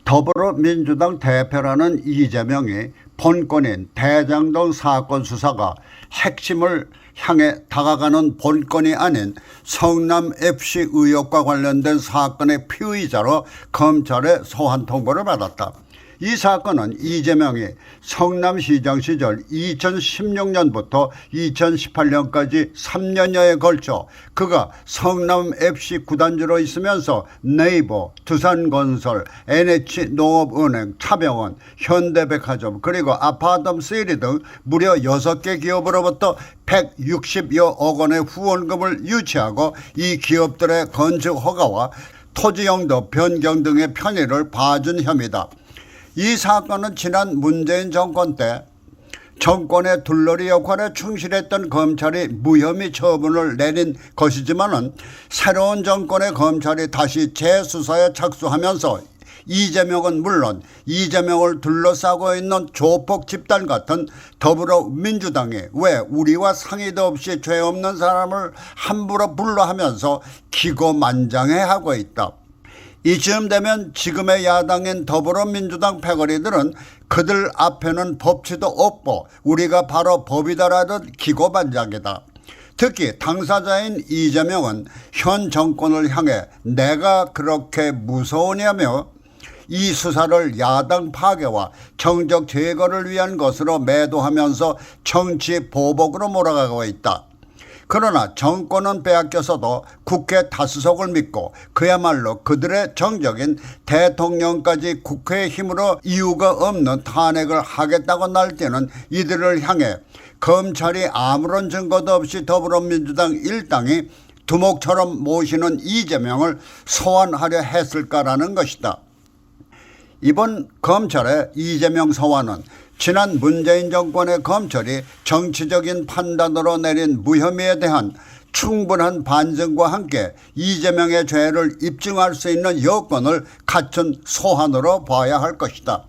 더불어민주당 대표라는 이재명이 본건인 대장동 사건 수사가 핵심을 향해 다가가는 본건이 아닌 성남FC 의혹과 관련된 사건의 피의자로 검찰에 소환 통보를 받았다. 이 사건은 이재명이 성남시장 시절 2016년부터 2018년까지 3년여에 걸쳐 그가 성남FC 구단주로 있으면서 네이버, 두산건설, NH농업은행, 차병원, 현대백화점 그리고 아파트세리 등 무려 6개 기업으로부터 160여억 원의 후원금을 유치하고 이 기업들의 건축 허가와 토지 용도 변경 등의 편의를 봐준 혐의다. 이 사건은 지난 문재인 정권 때 정권의 둘러리 역할에 충실했던 검찰이 무혐의 처분을 내린 것이지만은 새로운 정권의 검찰이 다시 재수사에 착수하면서 이재명은 물론 이재명을 둘러싸고 있는 조폭 집단 같은 더불어민주당이 왜 우리와 상의도 없이 죄 없는 사람을 함부로 불러하면서 기고만장해하고 있다. 이쯤 되면 지금의 야당인 더불어민주당 패거리들은 그들 앞에는 법치도 없고 우리가 바로 법이다라듯 기고만장이다. 특히 당사자인 이재명은 현 정권을 향해 내가 그렇게 무서우냐며 이 수사를 야당 파괴와 정적 제거를 위한 것으로 매도하면서 정치 보복으로 몰아가고 있다. 그러나 정권은 빼앗겨서도 국회 다수석을 믿고 그야말로 그들의 정적인 대통령까지 국회의 힘으로 이유가 없는 탄핵을 하겠다고 날뛰는 이들을 향해 검찰이 아무런 증거도 없이 더불어민주당 일당이 두목처럼 모시는 이재명을 소환하려 했을까라는 것이다. 이번 검찰의 이재명 소환은 지난 문재인 정권의 검찰이 정치적인 판단으로 내린 무혐의에 대한 충분한 반증과 함께 이재명의 죄를 입증할 수 있는 여건을 갖춘 소환으로 봐야 할 것이다.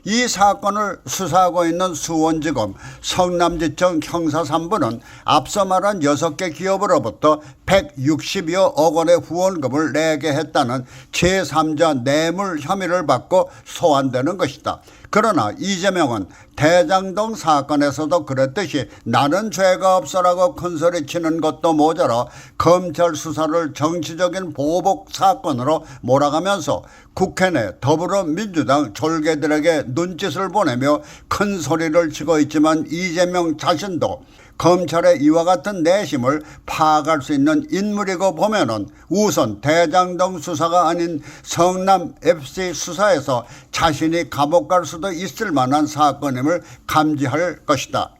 이 사건을 수사하고 있는 수원지검 성남지청 형사 3부는 앞서 말한 6개 기업으로부터 160여억 원의 후원금을 내게 했다는 제3자 뇌물 혐의를 받고 소환되는 것이다. 그러나 이재명은 대장동 사건에서도 그랬듯이 나는 죄가 없어라고 큰소리치는 것도 모자라 검찰 수사를 정치적인 보복 사건으로 몰아가면서 국회 내 더불어민주당 졸개들에게 눈짓을 보내며 큰소리를 치고 있지만 이재명 자신도 검찰의 이와 같은 내심을 파악할 수 있는 인물이고 보면은 우선 대장동 수사가 아닌 성남FC 수사에서 자신이 감옥 갈 수도 있을 만한 사건임을 감지할 것이다.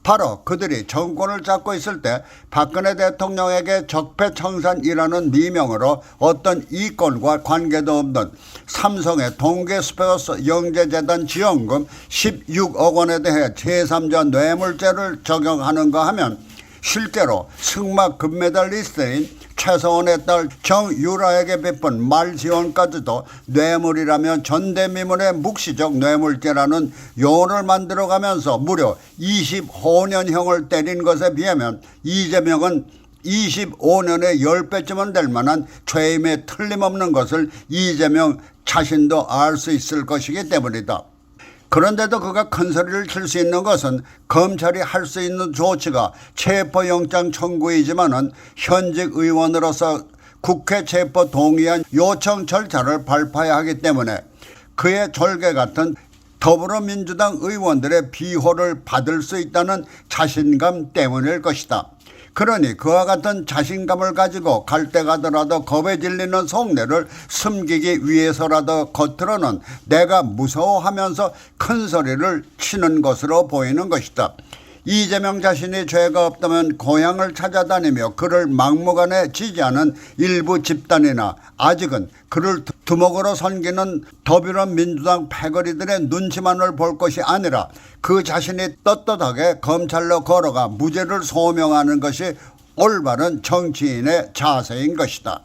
바로 그들이 정권을 잡고 있을 때 박근혜 대통령에게 적폐청산이라는 미명으로 어떤 이권과 관계도 없는 삼성의 동계스페어스 영재재단 지원금 16억 원에 대해 제3자 뇌물죄를 적용하는가 하면 실제로 승마 금메달리스트인 최서원의 딸 정유라에게 베푼 말 지원까지도 뇌물이라면 전대미문의 묵시적 뇌물죄라는 용어를 만들어가면서 무려 25년형을 때린 것에 비하면 이재명은 25년의 10배쯤은 될 만한 죄임에 틀림없는 것을 이재명 자신도 알 수 있을 것이기 때문이다. 그런데도 그가 큰소리를 칠 수 있는 것은 검찰이 할 수 있는 조치가 체포영장 청구이지만은 현직 의원으로서 국회 체포 동의안 요청 절차를 밟아야 하기 때문에 그의 졸개 같은 더불어민주당 의원들의 비호를 받을 수 있다는 자신감 때문일 것이다. 그러니 그와 같은 자신감을 가지고 갈 때 가더라도 겁에 질리는 속내를 숨기기 위해서라도 겉으로는 내가 무서워하면서 큰 소리를 치는 것으로 보이는 것이다. 이재명 자신이 죄가 없다면 고향을 찾아다니며 그를 막무가내 지지하는 일부 집단이나 아직은 그를 두목으로 섬기는 더불어민주당 패거리들의 눈치만을 볼 것이 아니라 그 자신이 떳떳하게 검찰로 걸어가 무죄를 소명하는 것이 올바른 정치인의 자세인 것이다.